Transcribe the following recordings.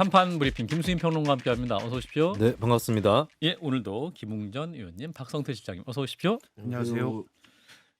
한판 브리핑 김수인 평론가와 함께합니다. 어서 오십시오. 네, 반갑습니다. 예, 오늘도 김웅전 의원님, 박성태 실장님 어서 오십시오. 안녕하세요.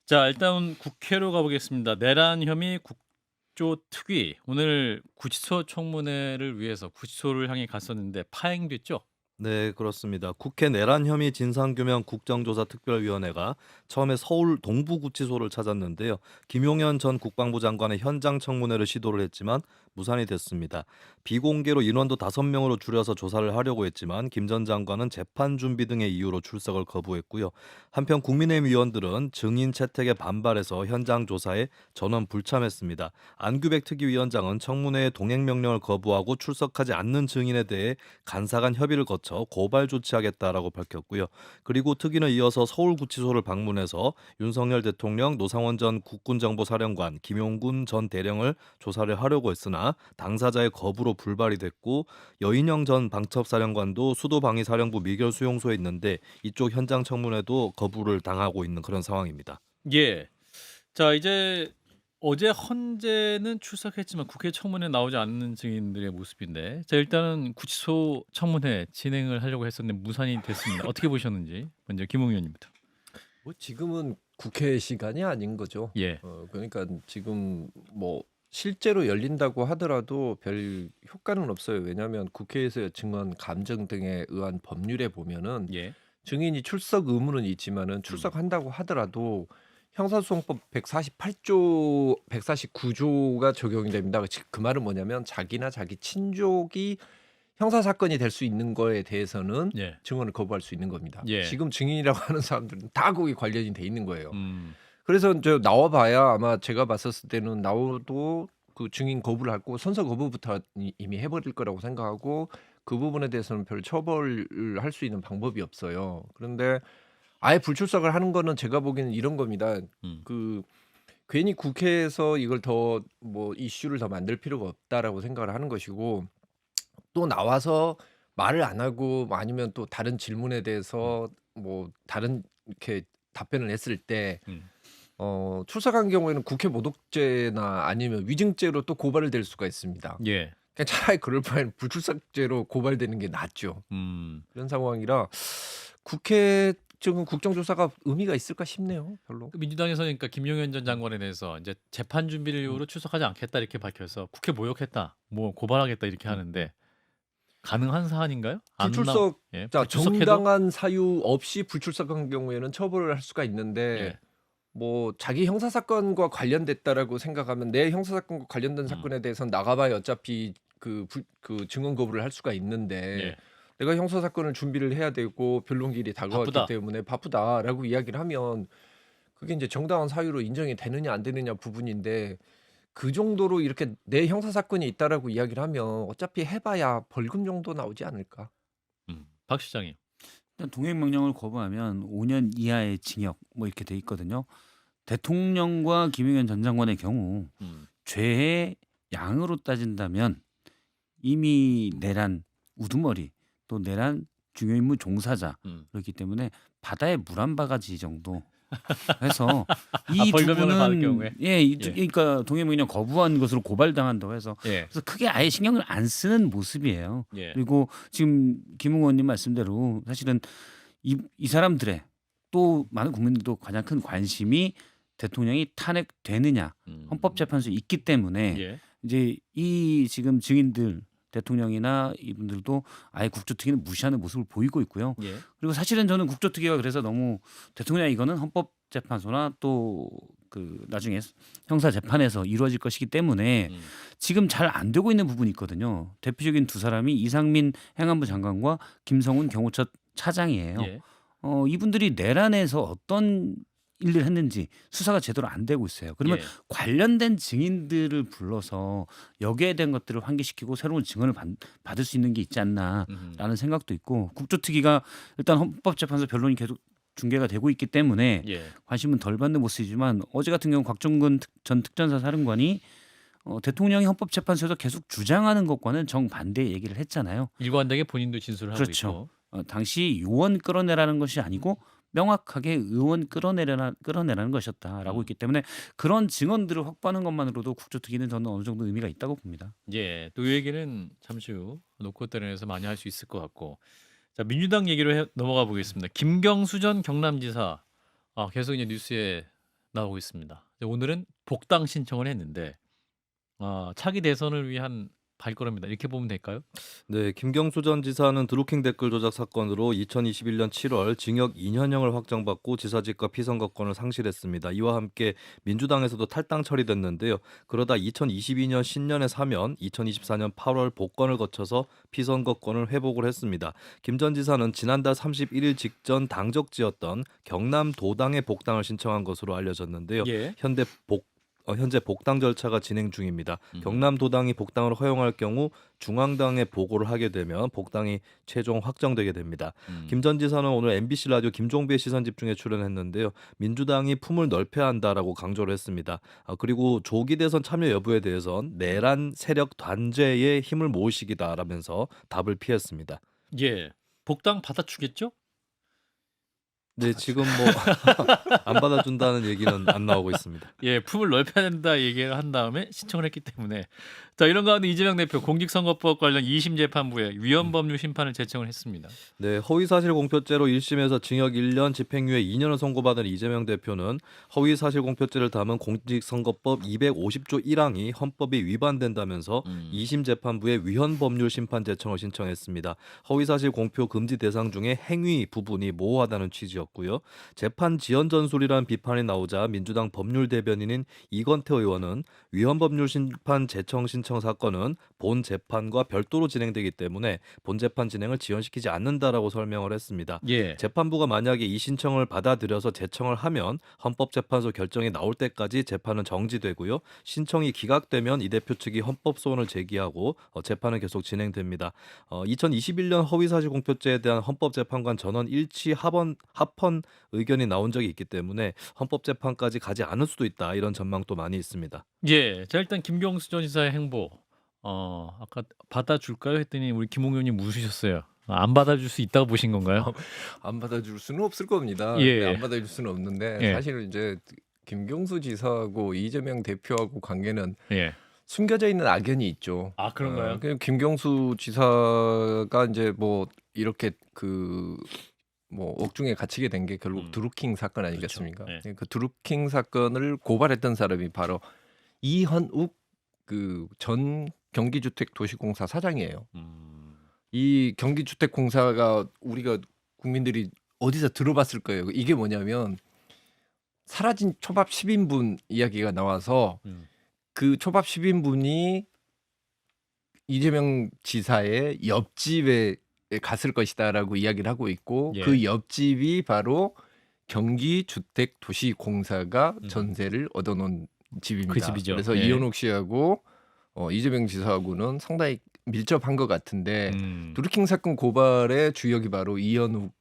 자, 일단 국회로 가보겠습니다. 내란 혐의 국조 특위 오늘 구치소 청문회를 위해서 구치소를 향해 갔었는데 파행됐죠? 네, 그렇습니다. 국회 내란 혐의 진상규명 국정조사 특별위원회가 처음에 서울 동부구치소를 찾았는데요. 김용현 전 국방부 장관의 현장 청문회를 시도를 했지만 무산이 됐습니다. 비공개로 인원도 5명으로 줄여서 조사를 하려고 했지만 김 전 장관은 재판 준비 등의 이유로 출석을 거부했고요. 한편 국민의힘 의원들은 증인 채택에 반발해서 현장 조사에 전원 불참했습니다. 안규백 특위위원장은 청문회에 동행 명령을 거부하고 출석하지 않는 증인에 대해 간사간 협의를 거쳐 고발 조치하겠다라고 밝혔고요. 그리고 특위는 이어서 서울구치소를 방문해서 윤석열 대통령, 노상원 전 국군정보사령관, 김용군 전 대령을 조사를 하려고 했으나 당사자의 거부로 불발이 됐고 여인영 전 방첩사령관도 수도방위사령부 미결수용소에 있는데 이쪽 현장 청문회도 거부를 당하고 있는 그런 상황입니다. 예. 자, 이제 어제 헌재는 출석했지만 국회 청문회 나오지 않는 증인들의 모습인데, 자 일단은 구치소 청문회 진행을 하려고 했었는데 무산이 됐습니다. 어떻게 보셨는지 먼저 김웅 의원님부터. 뭐 지금은 국회 시간이 아닌 거죠. 예. 그러니까 지금 뭐 실제로 열린다고 하더라도 별 효과는 없어요. 왜냐하면 국회에서 증언 감정 등에 의한 법률에 보면은 예. 증인이 출석 의무는 있지만은 출석한다고 하더라도 형사소송법 148조, 149조가 적용이 됩니다. 그 말은 뭐냐면 자기나 자기 친족이 형사 사건이 될 수 있는 거에 대해서는 예. 증언을 거부할 수 있는 겁니다. 예. 지금 증인이라고 하는 사람들은 다 거기 관련이 돼 있는 거예요. 그래서 그래서 저 나와봐야 아마 제가 봤었을 때는 나와도 그 증인 거부를 하고 선서 거부부터 이미 해버릴 거라고 생각하고 그 부분에 대해서는 별 처벌을 할 수 있는 방법이 없어요. 그런데 아예 불출석을 하는 거는 제가 보기에는 이런 겁니다. 그 괜히 국회에서 이걸 더 뭐 이슈를 더 만들 필요가 없다라고 생각을 하는 것이고 또 나와서 말을 안 하고 뭐 아니면 또 다른 질문에 대해서 뭐 다른 이렇게 답변을 했을 때 출석한 경우에는 국회 모독죄나 아니면 위증죄로 또 고발을 될 수가 있습니다. 예. 그냥 차라리 그럴 바에는 불출석죄로 고발되는 게 낫죠. 그런 상황이라 국회 지금 국정조사가 의미가 있을까 싶네요. 별로. 민주당에서 그러니까 김용현 전 장관에 대해서 이제 재판 준비를 이유로 출석하지 않겠다 이렇게 밝혀서 국회 모욕했다, 뭐 고발하겠다 이렇게 하는데 가능한 사안인가요? 안 불출석 예, 자 불출석해도? 정당한 사유 없이 불출석한 경우에는 처벌을 할 수가 있는데 예. 뭐 자기 형사 사건과 관련됐다라고 생각하면 내 형사 사건과 관련된 사건에 대해서는 나가봐야 어차피 그 증언 거부를 할 수가 있는데 예. 내가 형사 사건을 준비를 해야 되고 변론기일이 다가왔기 바쁘다. 때문에 바쁘다라고 이야기를 하면 그게 이제 정당한 사유로 인정이 되느냐 안 되느냐 부분인데 그 정도로 이렇게 내 형사 사건이 있다라고 이야기를 하면 어차피 해봐야 벌금 정도 나오지 않을까? 박 시장님. 일단 동행 명령을 거부하면 5년 이하의 징역 뭐 이렇게 돼 있거든요. 대통령과 김용현 전 장관의 경우 죄의 양으로 따진다면 이미 내란 우두머리 또 내란 중요 임무 종사자 그렇기 때문에 바다에 물 한 바가지 정도 해서 이 벌금형을 받을 부분은 경우에? 그러니까 동행 명령 거부한 것으로 고발당한다고 해서 예. 그래서 크게 아예 신경을 안 쓰는 모습이에요. 예. 그리고 지금 김웅 의원님 말씀대로 사실은 이 사람들의 또 많은 국민들도 가장 큰 관심이 대통령이 탄핵되느냐 헌법재판소에 있기 때문에 예. 이제 이 지금 증인들 대통령이나 이분들도 아예 국조특위는 무시하는 모습을 보이고 있고요. 예. 그리고 사실은 저는 국조특위가 그래서 너무 대통령 이거는 헌법재판소나 또 그 나중에 형사재판에서 이루어질 것이기 때문에 지금 잘 안 되고 있는 부분이 있거든요. 대표적인 두 사람이 이상민 행안부 장관과 김성훈 경호처 차장이에요. 예. 이분들이 내란에서 어떤 일을 했는지 수사가 제대로 안 되고 있어요. 그러면 예. 관련된 증인들을 불러서 여기에 대한 것들을 환기시키고 새로운 증언을 받을 수 있는 게 있지 않나라는 생각도 있고 국조특위가 일단 헌법재판소 변론이 계속 중계가 되고 있기 때문에 예. 관심은 덜 받는 모습이지만 어제 같은 경우 곽종근 전 특전사 사령관이 대통령이 헌법재판소에서 계속 주장하는 것과는 정반대의 얘기를 했잖아요. 일관되게 본인도 진술을 하고 그렇죠. 있고. 당시 요원 끌어내라는 것이 아니고 명확하게 의원 끌어내라는 것이었다라고 있기 때문에 그런 증언들을 확보하는 것만으로도 국조특위는 저는 어느 정도 의미가 있다고 봅니다. 예. 또 이 얘기는 잠시 후 노코 때문에서 많이 할 수 있을 것 같고. 자, 민주당 얘기로 넘어가 보겠습니다. 김경수 전 경남지사 계속 이제 뉴스에 나오고 있습니다. 오늘은 복당 신청을 했는데 차기 대선을 위한 발걸음이다. 이렇게 보면 될까요? 네, 김경수 전 지사는 드루킹 댓글 조작 사건으로 2021년 7월 징역 2년형을 확정받고 지사직과 피선거권을 상실했습니다. 이와 함께 민주당에서도 탈당 처리됐는데요. 그러다 2022년 신년에 사면 2024년 8월 복권을 거쳐서 피선거권을 회복을 했습니다. 김 전 지사는 지난달 31일 직전 당적지였던 경남도당에 복당을 신청한 것으로 알려졌는데요. 예. 현재 복당 절차가 진행 중입니다. 음. 경남도당이 복당을 허용할 경우 중앙당에 보고를 하게 되면 복당이 최종 확정되게 됩니다. 김 전 지사는 오늘 MBC 라디오 김종배의 시선집중에 출연했는데요. 민주당이 품을 넓혀야 한다라고 강조를 했습니다. 그리고 조기 대선 참여 여부에 대해선 내란 세력 단죄에 힘을 모을 시기다라면서 답을 피했습니다. 예. 복당 받아주겠죠? 네, 지금 뭐 안 받아준다는 얘기는 안 나오고 있습니다. 예, 품을 넓혀야 된다 얘기를 한 다음에 신청을 했기 때문에 자, 이런 가운데 이재명 대표 공직선거법 관련 2심 재판부에 위헌법률 심판을 제청을 했습니다. 네, 허위사실 공표죄로 1심에서 징역 1년, 집행유예 2년을 선고받은 이재명 대표는 허위사실 공표죄를 담은 공직선거법 250조 1항이 헌법에 위반된다면서 2심 재판부에 위헌법률 심판 제청을 신청했습니다. 허위사실 공표 금지 대상 중에 행위 부분이 모호하다는 취지였고요. 재판 지연 전술이라는 비판이 나오자 민주당 법률 대변인인 이건태 의원은 위헌법률 심판 제청 신청 사건은 본 재판과 별도로 진행되기 때문에 본 재판 진행을 지연시키지 않는다라고 설명을 했습니다. 예. 재판부가 만약에 이 신청을 받아들여서 제청을 하면 헌법재판소 결정이 나올 때까지 재판은 정지되고요. 신청이 기각되면 이 대표 측이 헌법소원을 제기하고 재판은 계속 진행됩니다. 2021년 허위사실 공표죄에 대한 헌법재판관 전원 일치 합헌 의견이 나온 적이 있기 때문에 헌법재판까지 가지 않을 수도 있다, 이런 전망도 많이 있습니다. 예. 자, 일단 김경수 전 지사의 행보 아까 받아줄까요 했더니 우리 김홍 의원님 웃으셨어요. 안 받아줄 수 있다고 보신 건가요? 안 받아줄 수는 없을 겁니다. 예. 네, 안 받아줄 수는 없는데 예. 사실 이제 김경수 지사하고 이재명 대표하고 관계는 예. 숨겨져 있는 악연이 있죠. 아, 그런가요? 김경수 지사가 이제 뭐 이렇게 뭐 옥중에 갇히게 된 게 결국 드루킹 사건 아니겠습니까? 그렇죠. 그 드루킹 사건을 고발했던 사람이 바로 이현욱 전 경기주택도시공사 사장이에요. 이 경기주택공사가 우리가 국민들이 어디서 들어봤을 거예요. 이게 뭐냐면 사라진 초밥 10인분 이야기가 나와서 그 초밥 10인분이 이재명 지사의 옆집에 갔을 것이다라고 이야기를 하고 있고 예. 그 옆집이 바로 경기주택도시공사가 전세를 얻어놓은 집입니다. 그 집이죠. 그래서 예. 이현욱 씨하고 이재명 지사하고는 상당히 밀접한 것 같은데 드루킹 사건 고발의 주역이 바로 이현욱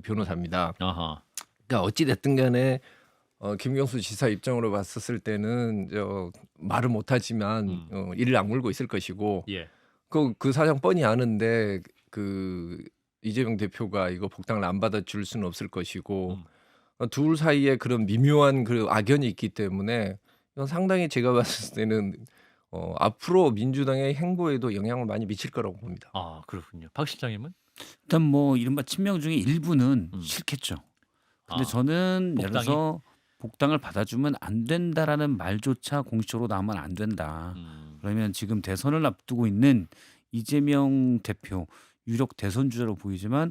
변호사입니다. 아하. 그러니까 어찌 됐든 간에 김경수 지사 입장으로 봤었을 때는 말을 못하지만 이를 악물고 있을 것이고 예. 그 사정 뻔히 아는데 이재명 대표가 이거 복당을 안 받아줄 수는 없을 것이고 둘 사이에 그런 미묘한 악연이 있기 때문에 이건 상당히 제가 봤을 때는 앞으로 민주당의 행보에도 영향을 많이 미칠 거라고 봅니다. 아, 그렇군요. 박 실장님은? 일단 뭐 이른바 친명 중에 일부는 싫겠죠. 근데 저는 예를 들어서 복당을 받아주면 안 된다라는 말조차 공식적으로 나오면 안 된다. 그러면 지금 대선을 앞두고 있는 이재명 대표 유력 대선 주자로 보이지만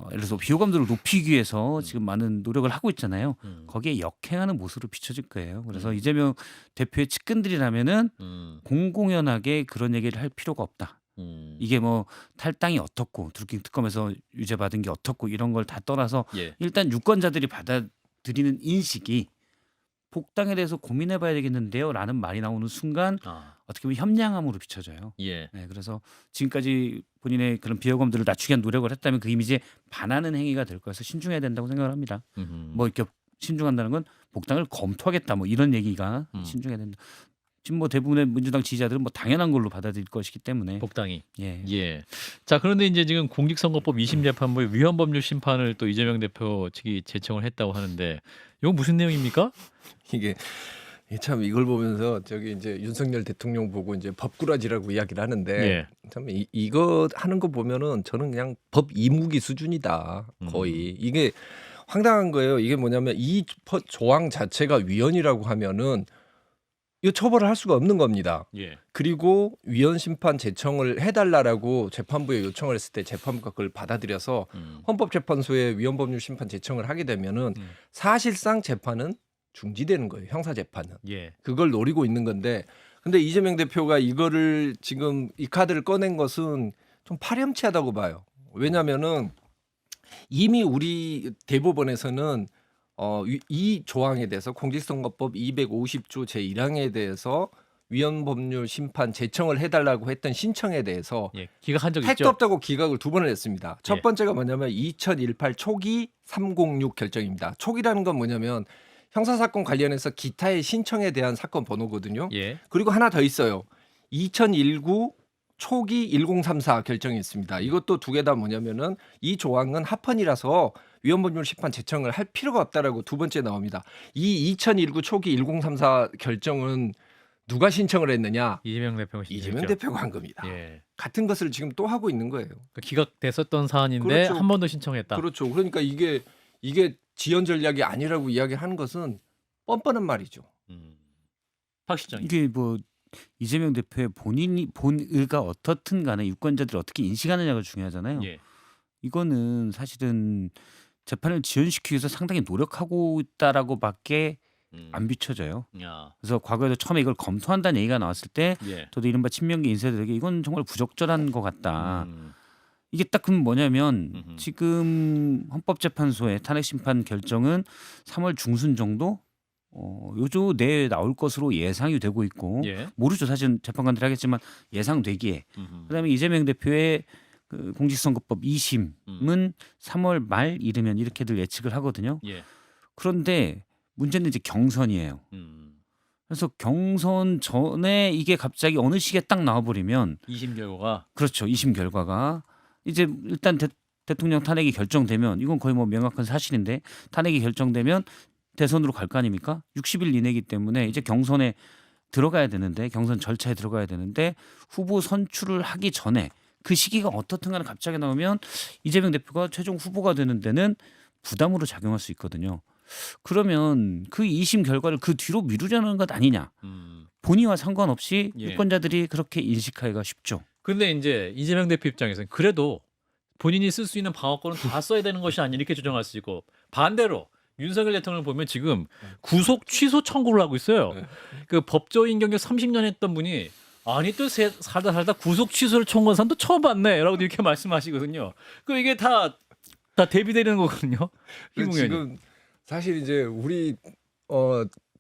예를 들어서 비호감도를 높이기 위해서 지금 많은 노력을 하고 있잖아요. 거기에 역행하는 모습으로 비춰질 거예요. 그래서 이재명 대표의 측근들이라면은 공공연하게 그런 얘기를 할 필요가 없다. 이게 뭐 탈당이 어떻고 드루킹 특검에서 유죄 받은 게 어떻고 이런 걸 다 떠나서 예. 일단 유권자들이 받아들이는 인식이 복당에 대해서 고민해봐야 되겠는데요라는 말이 나오는 순간 어떻게 보면 협량함으로 비춰져요. 예. 네, 그래서 지금까지 본인의 그런 비호감들을 낮추기 위한 노력을 했다면 그 이미지에 반하는 행위가 될 거여서 신중해야 된다고 생각을 합니다. 뭐 이렇게 신중한다는 건 복당을 검토하겠다 뭐 이런 얘기가 신중해야 된다. 지금 뭐 대부분의 민주당 지지자들은 뭐 당연한 걸로 받아들일 것이기 때문에 복당이. 예. 예. 자, 그런데 이제 지금 공직선거법 2심 재판부의 위헌법률 심판을 또 이재명 대표 측이 제청을 했다고 하는데 이거 무슨 내용입니까? 이게 참 이걸 보면서 저기 이제 윤석열 대통령 보고 이제 법꾸라지라고 이야기를 하는데 예. 참 이거 하는 거 보면은 저는 그냥 법 이무기 수준이다 거의. 이게 황당한 거예요. 이게 뭐냐면 이 조항 자체가 위헌이라고 하면은 이거 처벌을 할 수가 없는 겁니다. 예. 그리고 위헌 심판 제청을 해달라라고 재판부에 요청을 했을 때 재판부가 그걸 받아들여서 헌법재판소에 위헌법률 심판 제청을 하게 되면은 사실상 재판은 중지되는 거예요. 형사 재판은. 예. 그걸 노리고 있는 건데 근데 이재명 대표가 이거를 지금 이 카드를 꺼낸 것은 좀 파렴치하다고 봐요. 왜냐면은 이미 우리 대법원에서는 이 조항에 대해서 공직선거법 250조 제1항에 대해서 위헌법률 심판 제청을 해달라고 했던 신청에 대해서 예. 기각한 적 택도 있죠? 없다고 기각을 2번을 했습니다. 첫 예. 번째가 뭐냐면 2018 초기 306 결정입니다. 초기라는 건 뭐냐면 형사사건 관련해서 기타의 신청에 대한 사건 번호거든요. 예. 그리고 하나 더 있어요. 2019 초기 1034 결정이 있습니다. 이것도 두 개 다 뭐냐면은 이 조항은 합헌이라서 위헌법률 심판 제청을 할 필요가 없다라고 두 번째 나옵니다. 이 2019 초기 1034 결정은 누가 신청을 했느냐? 이재명 대표가 이재명 신청했죠. 대표가 한 겁니다. 예. 같은 것을 지금 또 하고 있는 거예요. 그러니까 기각됐었던 사안인데 그렇죠. 한 번 더 신청했다. 그렇죠. 그러니까 이게 지연 전략이 아니라고 이야기하는 것은 뻔뻔한 말이죠. 박 실장. 이게 뭐 이재명 대표의 본의가 어떻든 간에 유권자들이 어떻게 인식하느냐가 중요하잖아요. 예. 이거는 사실은 재판을 지연시키기 위해서 상당히 노력하고 있다라고밖에 안 비춰져요. 야. 그래서 과거에도 처음에 이걸 검토한다는 얘기가 나왔을 때 예. 저도 이른바 친명계 인사들에게 이건 정말 부적절한 것 같다. 음. 이게 딱 그럼 뭐냐면 음흠. 지금 헌법재판소의 탄핵심판 결정은 3월 중순 정도 요조 내에 나올 것으로 예상이 되고 있고 예. 모르죠. 사실 재판관들이 하겠지만 예상되기에 음흠. 그다음에 이재명 대표의 그 공직선거법 2심은 3월 말 이르면 이렇게들 예측을 하거든요. 예. 그런데 문제는 이제 경선이에요. 그래서 경선 전에 이게 갑자기 어느 시기에 딱 나와버리면 2심 결과가 그렇죠. 2심 결과가 이제 일단 대통령 탄핵이 결정되면 이건 거의 뭐 명확한 사실인데 탄핵이 결정되면 대선으로 갈 거 아닙니까? 60일 이내이기 때문에 이제 경선에 들어가야 되는데 경선 절차에 들어가야 되는데 후보 선출을 하기 전에 그 시기가 어떻든 간에 갑자기 나오면 이재명 대표가 최종 후보가 되는 데는 부담으로 작용할 수 있거든요. 그러면 그 2심 결과를 그 뒤로 미루려는 것 아니냐. 본의와 상관없이 예. 유권자들이 그렇게 인식하기가 쉽죠. 근데 이제 이재명 대표 입장에서는 그래도 본인이 쓸 수 있는 방어권은 다 써야 되는 것이 아니 이렇게 주장할 수 있고 반대로 윤석열 대통령을 보면 지금 구속 취소 청구를 하고 있어요. 그 법조인 경력 30년 했던 분이 아니 또 살다 구속 취소를 청구한 사람도 처음 봤네라고 이렇게 말씀하시거든요. 그 이게 다 대비되는 거거든요. 김 의원님. 지금 사실 이제 우리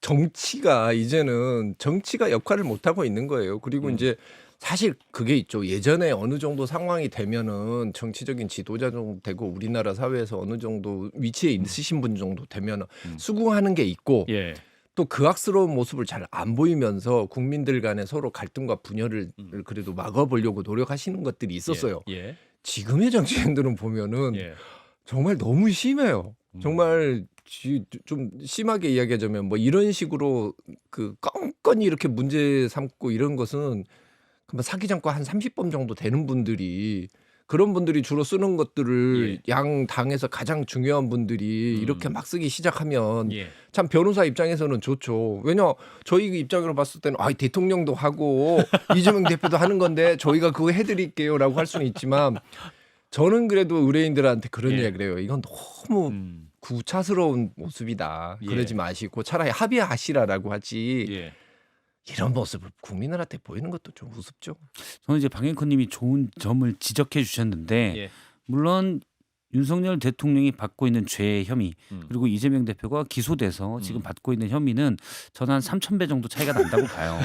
정치가 이제는 정치가 역할을 못 하고 있는 거예요. 그리고 이제 사실 그게 있죠. 예전에 어느 정도 상황이 되면은 정치적인 지도자 정도 되고 우리나라 사회에서 어느 정도 위치에 있으신 분 정도 되면 수긍하는 게 있고 예. 또 그 악스러운 모습을 잘 안 보이면서 국민들 간에 서로 갈등과 분열을 그래도 막아보려고 노력하시는 것들이 있었어요. 예. 지금의 정치인들은 보면은 예. 정말 너무 심해요. 정말 좀 심하게 이야기하자면 뭐 이런 식으로 그 껌껌이 이렇게 문제 삼고 이런 것은 사기장과 한 30번 정도 되는 분들이 그런 분들이 주로 쓰는 것들을 예. 양 당에서 가장 중요한 분들이 이렇게 막 쓰기 시작하면 예. 참 변호사 입장에서는 좋죠. 왜냐 저희 입장으로 봤을 때는 대통령도 하고 이재명 대표도 하는 건데 저희가 그거 해드릴게요라고 할 수는 있지만 저는 그래도 의뢰인들한테 그런 예. 이야기를 해요. 이건 너무 구차스러운 모습이다. 예. 그러지 마시고 차라리 합의하시라라고 하지. 예. 이런 모습을 국민들한테 보이는 것도 좀 우습죠. 저는 이제 방행커님이 좋은 점을 지적해 주셨는데 예. 물론 윤석열 대통령이 받고 있는 죄 혐의 그리고 이재명 대표가 기소돼서 지금 받고 있는 혐의는 저는 한 3,000배 정도 차이가 난다고 봐요.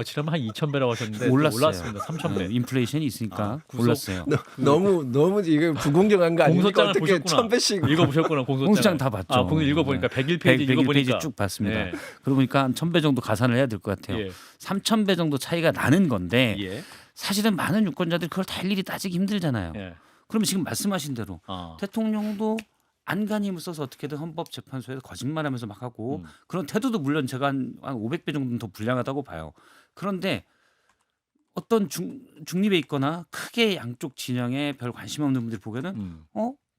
지난번 한 2,000배라고 하셨는데 또 올랐어요. 올랐습니다. 3,000배. 인플레이션이 있으니까 구속- 올랐어요. 너무 이게 불공정한 거 아닙니까? 공소장을 어떻게 보셨구나. 1,000배씩 읽어보셨구나 공소장. 공소장 다 봤죠. 아, 공소 읽어보니까 101페이지 100 읽어보니까 페이지 쭉 봤습니다. 예. 그러고 보니까 한 1,000배 정도 가산을 해야 될 것 같아요. 예. 3,000배 정도 차이가 나는 건데 예. 사실은 많은 유권자들이 그걸 다 일일이 따지기 힘들잖아요. 예. 그러면 지금 말씀하신 대로 아. 대통령도 안간 힘을 써서 어떻게든 헌법재판소에서 거짓말하면서 막 하고 음. 그런 태도도 물론 제가 한 500배 정도는 더 불량하다고 봐요. 그런데 어떤 중립에 있거나 크게 양쪽 진영에 별 관심 없는 분들이 보기에는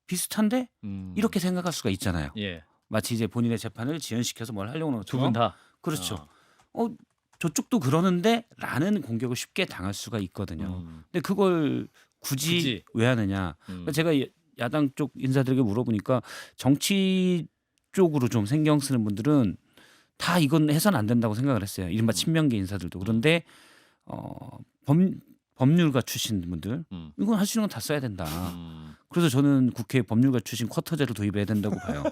비슷한데 이렇게 생각할 수가 있잖아요. 예. 마치 이제 본인의 재판을 지연시켜서 뭘 하려고 하는 두 것처럼. 분 다. 그렇죠. 저쪽도 그러는데 라는 공격을 쉽게 당할 수가 있거든요. 근데 그걸 굳이 왜 하느냐. 그러니까 제가 야당 쪽 인사들에게 물어보니까 정치 쪽으로 좀 신경 쓰는 분들은 다 이건 해서는 안 된다고 생각을 했어요. 이른바 친명계 인사들도. 그런데 법률가 출신 분들 이건 할 수 있는 건 다 써야 된다. 그래서 저는 국회 법률가 출신 쿼터제를 도입해야 된다고 봐요.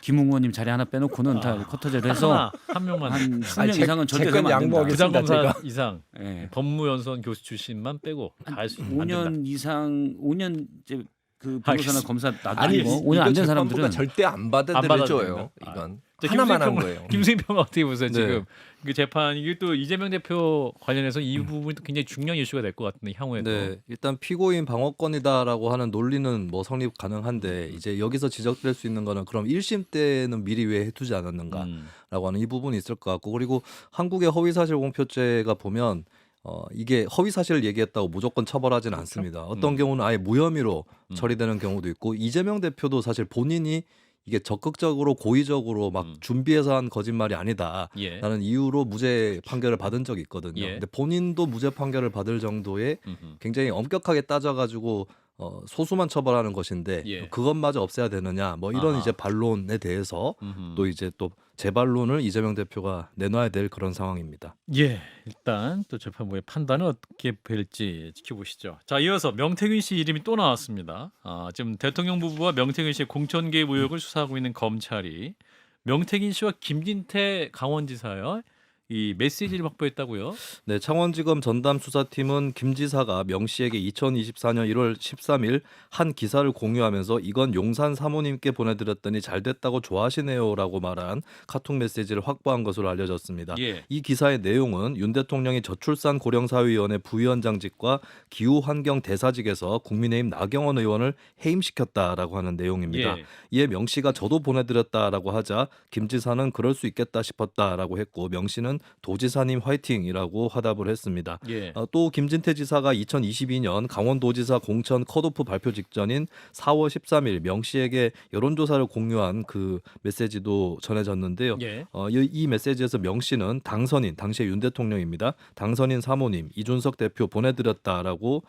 김웅원님 자리 하나 빼놓고는 다 쿼터제를 해서 한 명만 한 10명 이상은 절대 제건 되면 안 된다. 양보하겠습니다. 부장검사 이상 예. 법무연수원 교수 출신만 빼고 다 할 수 있는 5년 이상 5년 이제 그 변호사나 알겠습니다. 검사 나도 아니 아니고 5년 안 된 재판부가 사람들은 절대 안 받아들여요. 받아들여줘요. 이건 하나만 한 거예요. 김수희평 어떻게 보세요? 네. 지금 그 재판 이게 또 이재명 대표 관련해서 이 부분이 또 굉장히 중요한 이슈가 될 것 같은데 향후에도. 네, 일단 피고인 방어권이다라고 하는 논리는 뭐 성립 가능한데 이제 여기서 지적될 수 있는 거는 그럼 1심 때는 미리 왜 해두지 않았는가라고 하는 이 부분이 있을 것 같고 그리고 한국의 허위사실 공표죄가 보면 이게 허위사실을 얘기했다고 무조건 처벌하지는 않습니다. 어떤 경우는 아예 무혐의로 처리되는 경우도 있고 이재명 대표도 사실 본인이 이게 적극적으로 고의적으로 막 준비해서 한 거짓말이 아니다라는 예. 이유로 무죄 판결을 받은 적이 있거든요. 예. 근데 본인도 무죄 판결을 받을 정도의 굉장히 엄격하게 따져가지고 소수만 처벌하는 것인데 예. 그것마저 없애야 되느냐 뭐 이런 아하. 이제 반론에 대해서 또 이제 또 재반론을 이재명 대표가 내놔야 될 그런 상황입니다. 예, 일단 또 재판부의 판단은 어떻게 될지 지켜보시죠. 자, 이어서 명태균 씨 이름이 또 나왔습니다. 지금 대통령 부부와 명태균 씨의 공천 개입 의혹을 수사하고 있는 검찰이 명태균 씨와 김진태 강원지사요. 이 메시지를 확보했다고요? 네, 창원지검 전담수사팀은 김 지사가 명 씨에게 2024년 1월 13일 한 기사를 공유하면서 이건 용산 사모님께 보내드렸더니 잘 됐다고 좋아하시네요라고 말한 카톡 메시지를 확보한 것으로 알려졌습니다. 예. 이 기사의 내용은 윤 대통령이 저출산 고령사회위원회 부위원장직과 기후환경 대사직에서 국민의힘 나경원 의원을 해임시켰다라고 하는 내용입니다. 예. 이에 명 씨가 저도 보내드렸다라고 하자 김 지사는 그럴 수 있겠다 싶었다라고 했고 명 씨는 도지사님 화이팅이라고 화답을 했습니다. 예. 또 김진태 지사가 2022년 강원도지사 공천 컷오프 발표 직전인 4월 13일 명 씨에게 여론조사를 공유한 그 메시지도 전해졌는데요. 예. 이 메시지에서 명 씨는 당선인 당시의 윤 대통령입니다. 당선인 사모님 이준석 대표 보내드렸다라고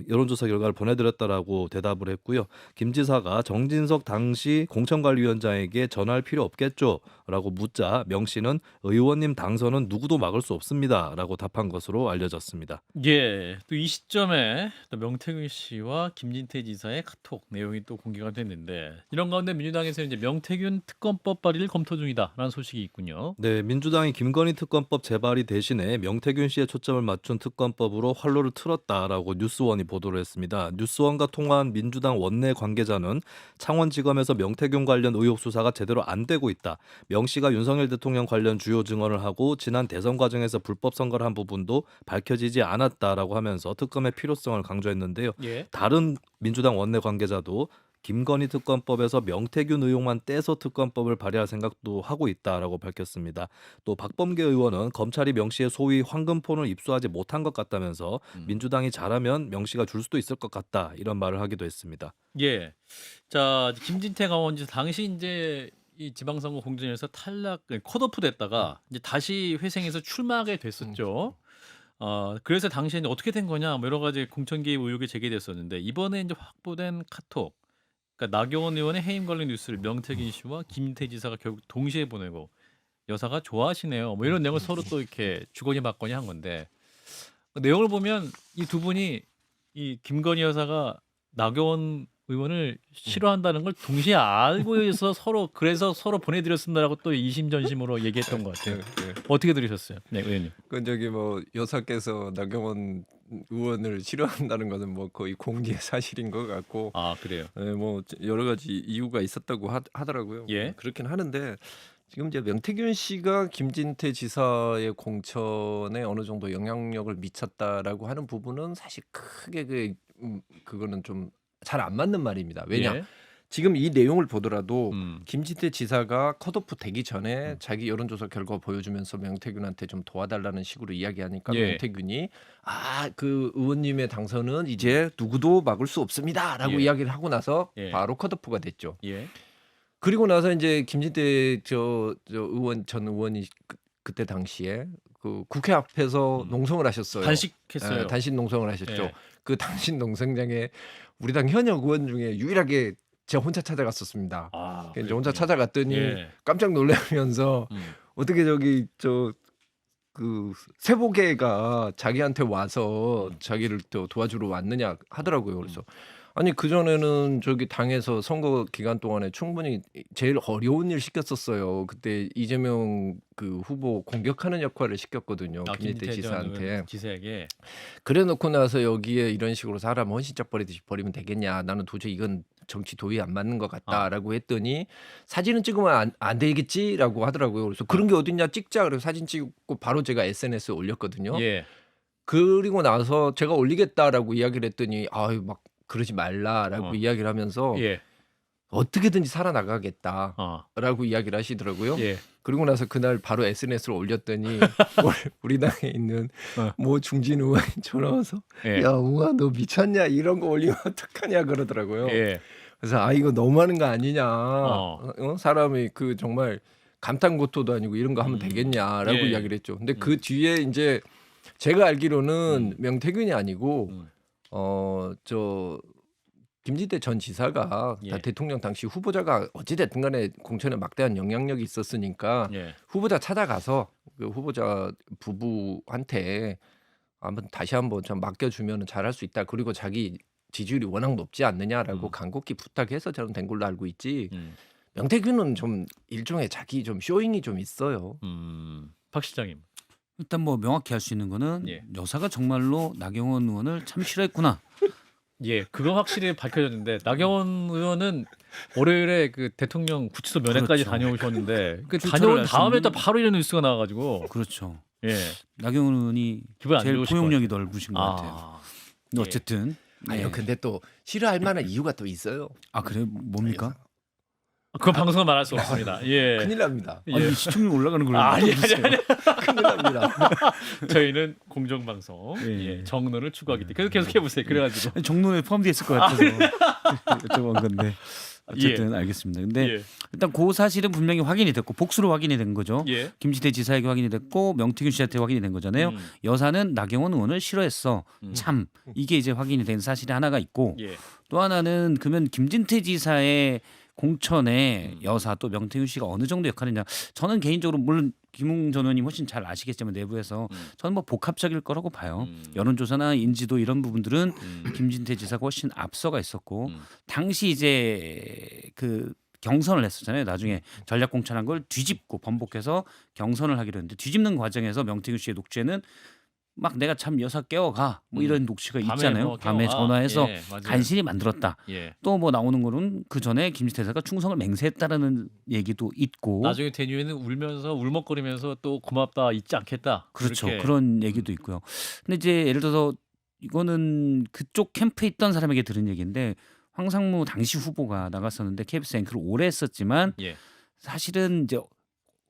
여론조사 결과를 보내드렸다라고 대답을 했고요. 김 지사가 정진석 당시 공천관리위원장에게 전화할 필요 없겠죠라고 묻자 명 씨는 의원님 당선은 누구도 막을 수 없습니다라고 답한 것으로 알려졌습니다. 예, 또 이 시점에 또 명태균 씨와 김진태 지사의 카톡 내용이 또 공개가 됐는데 이런 가운데 민주당에서는 이제 명태균 특검법 발의를 검토 중이다라는 소식이 있군요. 네, 민주당이 김건희 특검법 재발의 대신에 명태균 씨의 초점을 맞춘 특검법으로 활로를 틀었다라고 뉴스원이 보도를 했습니다. 뉴스원과 통화한 민주당 원내 관계자는 창원지검에서 명태균 관련 의혹 수사가 제대로 안 되고 있다. 명 씨가 윤석열 대통령 관련 주요 증언을 하고 지난 대선 과정에서 불법 선거를 한 부분도 밝혀지지 않았다라고 하면서 특검의 필요성을 강조했는데요. 예. 다른 민주당 원내 관계자도 김건희 특검법에서 명태균 의혹만 떼서 특검법을 발의할 생각도 하고 있다라고 밝혔습니다. 또 박범계 의원은 검찰이 명 씨의 소위 황금폰을 입수하지 못한 것 같다면서 민주당이 잘하면 명 씨가 줄 수도 있을 것 같다 이런 말을 하기도 했습니다. 예. 자, 김진태 강원지사 당시 이제 이 지방선거 공천에서 탈락, 컷오프 됐다가 이제 다시 회생해서 출마하게 됐었죠. 그래서 당시에 이제 어떻게 된 거냐, 뭐 여러 가지 공천 개입 의혹이 제기됐었는데 이번에 이제 확보된 카톡, 그러니까 나경원 의원의 해임 관련 뉴스를 명태균 씨와 김진태 지사가 결국 동시에 보내고 여사가 좋아하시네요. 뭐 이런 내용을 서로 또 이렇게 주거니 받거니 한 건데 내용을 보면 이 두 분이 이 김건희 여사가 나경원 의원을 싫어한다는 걸 동시에 알고 있어 서로 그래서 서로 보내드렸습니다라고 또 이심전심으로 얘기했던 것 같아요. 어떻게 들으셨어요, 네 의원님? 그 저기 뭐 여사께서 나경원 의원을 싫어한다는 것은 뭐 거의 공개의 사실인 것 같고, 아 그래요. 뭐 여러 가지 이유가 있었다고 하더라고요. 예. 그렇긴 하는데 지금 이제 명태균 씨가 김진태 지사의 공천에 어느 정도 영향력을 미쳤다라고 하는 부분은 사실 크게 그거는 좀 잘 안 맞는 말입니다. 왜냐? 예. 지금 이 내용을 보더라도 음. 김진태 지사가 컷오프 되기 전에 자기 여론조사 결과 보여주면서 명태균한테 좀 도와달라는 식으로 이야기하니까 예. 명태균이 그 의원님의 당선은 이제 누구도 막을 수 없습니다라고 예. 이야기를 하고 나서 예. 바로 컷오프가 됐죠. 예. 그리고 나서 이제 김진태 전 의원이 그때 당시에 그 국회 앞에서 농성을 하셨어요. 단식했어요. 단식 농성을 하셨죠. 예. 그 단식 농성장에 우리 당 현역 의원 중에 유일하게 제가 혼자 찾아갔었습니다. 아, 이제 혼자 그랬군요. 찾아갔더니 예. 깜짝 놀라면서 어떻게 저기 그 세보계가 자기한테 와서 자기를 또 도와주러 왔느냐 하더라고요. 그래서 아니 그전에는 저기 당에서 선거 기간 동안에 충분히 제일 어려운 일 시켰었어요. 그때 이재명 그 후보 공격하는 역할을 시켰거든요. 아, 김진태 김진태 전 지사한테. 의원 지사에게. 그래 놓고 나서 여기에 이런 식으로 사람 헌신짝 버리듯이 버리면 되겠냐. 나는 도저히 이건 정치 도의에 안 맞는 것 같다라고 했더니 사진은 찍으면 안 되겠지라고 하더라고요. 그래서 그런 게 어딨냐 찍자. 그래서 사진 찍고 바로 제가 SNS에 올렸거든요. 예. 그리고 나서 제가 올리겠다라고 이야기를 했더니 아유 막 그러지 말라라고 이야기를 하면서 예. 어떻게든지 살아나가겠다라고 어. 이야기를 하시더라고요. 예. 그리고 나서 그날 바로 SNS로 올렸더니 우리 당에 있는 어. 뭐 중진 의원이 전화 와서 예. 야 웅아 너 미쳤냐 이런 거 올리면 어떡하냐 그러더라고요. 예. 그래서 이거 너무하는 거 아니냐. 사람이 그 정말 감탄고토도 아니고 이런 거 하면 되겠냐라고 예. 이야기를 했죠. 근데 그 뒤에 이제 제가 알기로는 명태균이 아니고 김진태 전 지사가 예. 다 대통령 당시 후보자가 어찌 됐든 간에 공천에 막대한 영향력이 있었으니까 예. 후보자 찾아가서 그 후보자 부부한테 다시 한번 좀 맡겨주면 잘할 수 있다. 그리고 자기 지지율이 워낙 높지 않느냐라고 간곡히 부탁해서 저는 된 걸로 알고 있지. 명태균은 좀 일종의 자기 좀 쇼잉이 좀 있어요. 박 실장님. 일단 뭐 명확히 할 수 있는 거는 예. 여사가 정말로 나경원 의원을 참 싫어했구나. 예, 그거 확실히 밝혀졌는데 나경원 의원은 월요일에 그 대통령 구치소 면회까지 그렇죠. 다녀오셨는데 그 출처를 다녀온 알 수 다음에 없는- 또 바로 이런 뉴스가 나와가지고 그렇죠. 예, 나경원 의원이 기분 안 제일 좋으실 포용력이 넓으신 것 같아요. 아, 근데 어쨌든 아니요, 예. 근데 또 싫어할 만한 이유가 또 있어요. 그래 뭡니까? 그건 방송은 말할 수 없습니다. 예, 큰일 납니다. 예. 아니 시청률 올라가는 걸 아니. 큰일 납니다. 저희는 공정방송 예. 예, 정론을 추구하기 때문에 계속 해보세요. 그래가지고 아니, 정론에 포함되어 있을 것 같아서 여쭤본 건데 어쨌든 알겠습니다. 근데 예, 일단 그 사실은 분명히 확인이 됐고 복수로 확인이 된 거죠. 예, 김진태 지사에게 확인이 됐고 명태균 씨한테 확인이 된 거잖아요. 여사는 나경원 의원을 싫어했어. 참 이게 이제 확인이 된 사실이 하나가 있고 예, 또 하나는 그러면 김진태 지사의 공천에 여사 또 명태균 씨가 어느 정도 역할이냐. 저는 개인적으로 물론 김웅 전 의원님 훨씬 잘 아시겠지만 내부에서 저는 뭐 복합적일 거라고 봐요. 여론조사나 인지도 이런 부분들은 김진태 지사가 훨씬 앞서가 있었고 당시 이제 그 경선을 했었잖아요. 나중에 전략 공천한 걸 뒤집고 번복해서 경선을 하기로 했는데 뒤집는 과정에서 명태균 씨의 녹취에는 막 내가 참 여사 깨워가 뭐 이런 녹취가 있잖아요. 뭐 밤에 깨워가. 전화해서 예, 맞아요. 간신히 만들었다. 예. 또 뭐 나오는 거는 그 전에 김진태 지사가 충성을 맹세했다라는 얘기도 있고 나중에 대뉴에는 울면서 울먹거리면서 또 고맙다 잊지 않겠다. 그렇죠. 그렇게. 그런 얘기도 있고요. 근데 이제 예를 들어서 이거는 그쪽 캠프에 있던 사람에게 들은 얘기인데 황상무 당시 후보가 나갔었는데 KBS 앵커를 오래 했었지만 예, 사실은 이제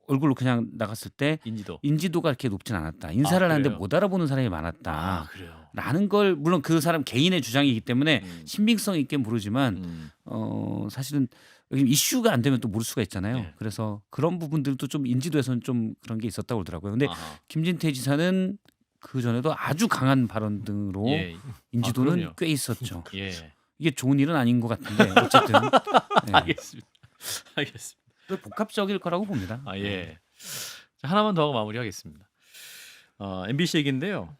얼굴로 그냥 나갔을 때 인지도. 인지도가 이렇게 높진 않았다. 인사를 하는데 그래요? 못 알아보는 사람이 많았다. 아, 그래요. 라는 걸 물론 그 사람 개인의 주장이기 때문에 신빙성 있게 모르지만 사실은 여기 이슈가 안 되면 또 모를 수가 있잖아요. 네. 그래서 그런 부분들도 좀 인지도에서는 좀 그런 게 있었다고 그러더라고요. 근데 아하. 김진태 지사는 그 전에도 아주 강한 발언 등으로 예, 인지도는 그럼요. 꽤 있었죠. 예. 이게 좋은 일은 아닌 것 같은데 어쨌든 네. 알겠습니다. 알겠습니다. 복합적일 거라고 봅니다. 아, 예. 자, 하나만 더 하고 마무리하겠습니다. MBC 얘기인데요.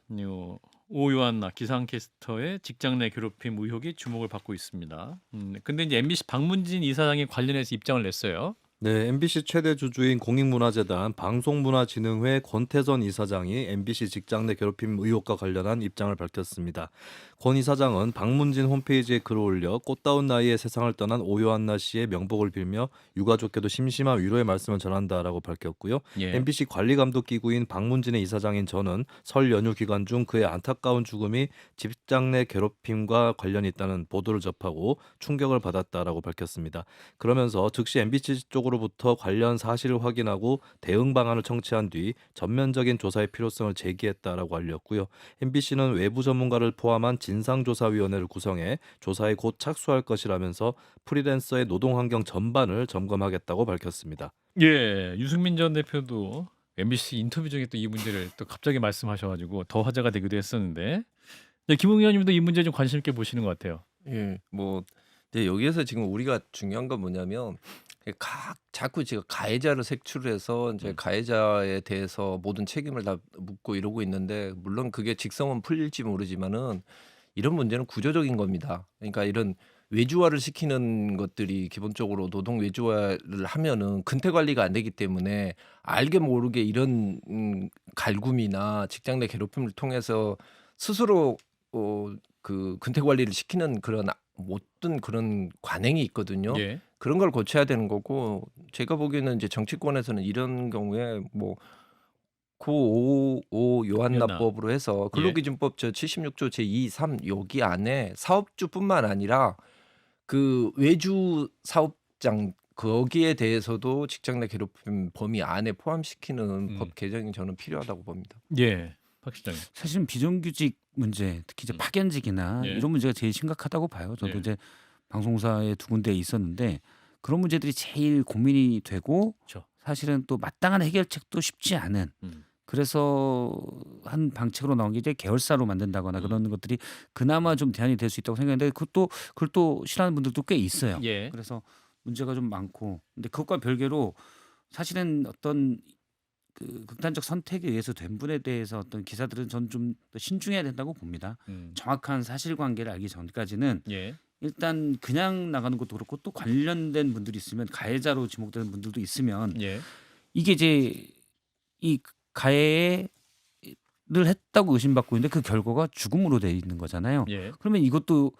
오요한나 기상캐스터의 직장 내 괴롭힘 의혹이 주목을 받고 있습니다. 근데 이제 MBC 박문진 이사장이 관련해서 입장을 냈어요. 네, MBC 최대 주주인 공익문화재단 방송문화진흥회 권태선 이사장이 MBC 직장 내 괴롭힘 의혹과 관련한 입장을 밝혔습니다. 권 이사장은 박문진 홈페이지에 글을 올려 꽃다운 나이에 세상을 떠난 오요한나 씨의 명복을 빌며 유가족께도 심심한 위로의 말씀을 전한다라고 밝혔고요. 예. MBC 관리감독기구인 박문진의 이사장인 저는 설 연휴 기간 중 그의 안타까운 죽음이 직장 내 괴롭힘과 관련이 있다는 보도를 접하고 충격을 받았다라고 밝혔습니다. 그러면서 즉시 MBC 쪽으로부터 관련 사실을 확인하고 대응 방안을 청취한 뒤 전면적인 조사의 필요성을 제기했다라고 알렸고요. MBC는 외부 전문가를 포함한 진상조사위원회를 구성해 조사에 곧 착수할 것이라면서 프리랜서의 노동 환경 전반을 점검하겠다고 밝혔습니다. 예, 유승민 전 대표도 MBC 인터뷰 중에 또 이 문제를 또 갑자기 말씀하셔가지고 더 화제가 되기도 했었는데 김웅 의원님도 이 문제 좀 관심 있게 보시는 것 같아요. 예, 뭐 이제 여기에서 지금 우리가 중요한 건 뭐냐면 자꾸 지금 가해자를 색출해서 이제 가해자에 대해서 모든 책임을 다 묻고 이러고 있는데 물론 그게 직성은 풀릴지 모르지만은 이런 문제는 구조적인 겁니다. 그러니까 이런 외주화를 시키는 것들이 기본적으로 노동 외주화를 하면은 근태 관리가 안 되기 때문에 알게 모르게 이런 갈굼이나 직장 내 괴롭힘을 통해서 스스로 그 근태 관리를 시키는 그런 못된 그런 관행이 있거든요. 예. 그런 걸 고쳐야 되는 거고 제가 보기에는 이제 정치권에서는 이런 경우에 뭐 955 요한나법으로 해서 예. 근로기준법 저 76조 제2, 3 여기 안에 사업주뿐만 아니라 그 외주 사업장 거기에 대해서도 직장 내 괴롭힘 범위 안에 포함시키는 법 개정이 저는 필요하다고 봅니다. 예. 박 시장님. 사실은 비정규직 문제, 특히 이제 파견직이나 예. 이런 문제가 제일 심각하다고 봐요. 저도 예. 이제 방송사에 두 군데 있었는데 그런 문제들이 제일 고민이 되고 그렇죠. 사실은 또 마땅한 해결책도 쉽지 않은 그래서 한 방책으로 나온 게 이제 계열사로 만든다거나 그런 것들이 그나마 좀 대안이 될 수 있다고 생각했는데 그걸 또 싫어하는 분들도 꽤 있어요. 예. 그래서 문제가 좀 많고 근데 그것과 별개로 사실은 어떤 그 극단적 선택에 의해서 된 분에 대해서 어떤 기사들은 전 좀 더 신중해야 된다고 봅니다. 정확한 사실관계를 알기 전까지는 예. 일단 그냥 나가는 것도 그렇고 또 관련된 분들이 있으면 가해자로 지목되는 분들도 있으면 예. 이게 이제 이 가해를 했다고 의심받고 있는데 그 결과가 죽음으로 돼 있는 거잖아요. 예. 그러면 이것도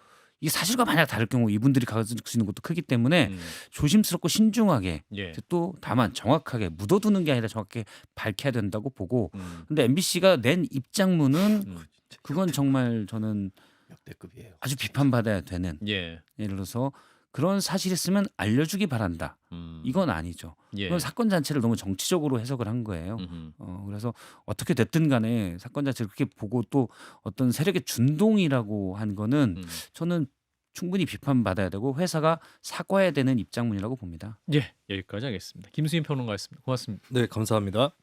이 사실과 만약 다를 경우 이분들이 가질 수 있는 것도 크기 때문에 조심스럽고 신중하게 예. 또 다만 정확하게 묻어두는 게 아니라 정확하게 밝혀야 된다고 보고 근데 MBC가 낸 입장문은 그건 정말 저는 역대급이에요. 아주 비판받아야 되는 예. 예를 들어서 그런 사실이 있으면 알려주기 바란다. 이건 아니죠. 예. 그건 사건 자체를 너무 정치적으로 해석을 한 거예요. 그래서 어떻게 됐든 간에 사건 자체를 그렇게 보고 또 어떤 세력의 준동이라고 한 거는 저는 충분히 비판받아야 되고 회사가 사과해야 되는 입장문이라고 봅니다. 예. 여기까지 하겠습니다. 김수인 평론가였습니다. 고맙습니다. 네, 감사합니다.